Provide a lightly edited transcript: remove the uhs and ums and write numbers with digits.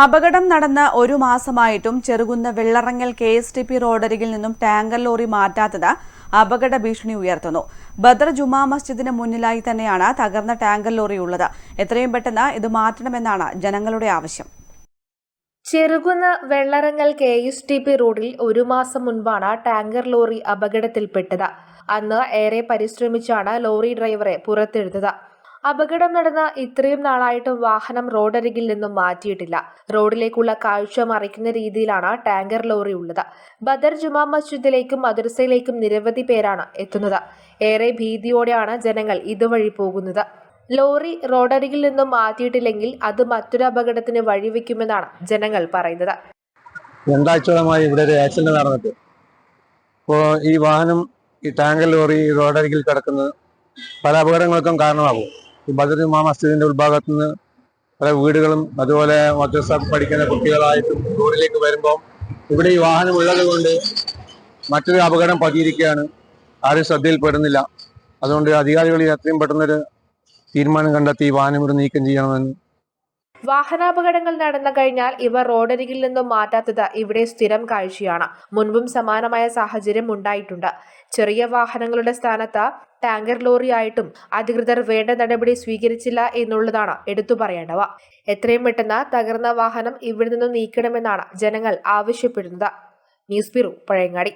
അപകടം നടന്ന ഒരു മാസമായിട്ടും ചെറുകുന്ന് വെള്ളറങ്ങൽ KSTP റോഡരികിൽ നിന്നും ടാങ്കർ ലോറി മാറ്റാത്തത് അപകട ഭീഷണി ഉയർത്തുന്നു. ബദർ ജുമാ മസ്ജിദിന് മുന്നിലായി തന്നെയാണ് തകർന്ന ടാങ്കർ ലോറി ഉള്ളത്. എത്രയും പെട്ടെന്ന് ഇത് മാറ്റണമെന്നാണ് ജനങ്ങളുടെ ആവശ്യം. ചെറുകുന്ന് വെള്ളറങ്ങൽ KSTP റോഡിൽ ഒരു മാസം മുൻപാണ് ടാങ്കർ ലോറി അപകടത്തിൽപ്പെട്ടത്. അന്ന് ഏറെ പരിശ്രമിച്ചാണ് ലോറി ഡ്രൈവറെ പുറത്തെടുത്തത്. അപകടം നടന്ന ഇത്രയും നാളായിട്ടും വാഹനം റോഡരികിൽ നിന്നും മാറ്റിയിട്ടില്ല. റോഡിലേക്കുള്ള കാഴ്ച മറിക്കുന്ന രീതിയിലാണ് ടാങ്കർ ലോറി ഉള്ളത്. ബദർ ജുമാ മസ്ജിദിലേക്കും മദ്രസയിലേക്കും നിരവധി പേരാണ് എത്തുന്നത്. ഏറെ ഭീതിയോടെയാണ് ജനങ്ങൾ ഇതുവഴി പോകുന്നത്. ലോറി റോഡരികിൽ നിന്നും മാറ്റിയിട്ടില്ലെങ്കിൽ അത് മറ്റൊരു അപകടത്തിന് വഴിവെക്കുമെന്നാണ് ജനങ്ങൾ പറയുന്നത്. രണ്ടാഴ്ചയോളമായി ഇവിടെ ഒരു ആക്സിഡന്റ് നടന്നിട്ട് ഇപ്പോൾ ഈ വാഹനം ഈ ടാങ്കർ ലോറി റോഡരികിൽ കിടക്കുന്നത് പല അപകടങ്ങൾക്കും കാരണമാകും. ഈ ബദർ ജുമാ മസ്ജിദിന്റെ ഉൾഭാഗത്തു നിന്ന് പല വീടുകളും അതുപോലെ മദ്രസ പഠിക്കുന്ന കുട്ടികളായിട്ടും റോഡിലേക്ക് വരുമ്പോൾ ഇവിടെ ഈ വാഹനം ഉള്ളത് കൊണ്ട് മറ്റൊരു അപകടം പതിയിരിക്കുകയാണ്. ആരും ശ്രദ്ധയിൽപ്പെടുന്നില്ല. അതുകൊണ്ട് അധികാരികൾ എത്രയും പെട്ടെന്നൊരു തീരുമാനം കണ്ടെത്തി ഈ വാഹനം ഇവിടെ നീക്കം ചെയ്യണമെന്ന്. വാഹനാപകടങ്ങൾ നടന്നു കഴിഞ്ഞാൽ ഇവ റോഡരികിൽ നിന്നും മാറ്റാത്തത് ഇവിടെ സ്ഥിരം കാഴ്ചയാണ്. മുൻപും സമാനമായ സാഹചര്യം ഉണ്ടായിട്ടുണ്ട്. ചെറിയ വാഹനങ്ങളുടെ സ്ഥാനത്ത് ടാങ്കർ ലോറിയായിട്ടും അധികൃതർ വേണ്ട നടപടി സ്വീകരിച്ചില്ല എന്നുള്ളതാണ് എടുത്തു പറയേണ്ടവ. എത്രയും പെട്ടെന്ന് തകർന്ന വാഹനം ഇവിടെ നിന്നും നീക്കണമെന്നാണ് ജനങ്ങൾ ആവശ്യപ്പെടുന്നത്. News bureau, Pazhayangadi.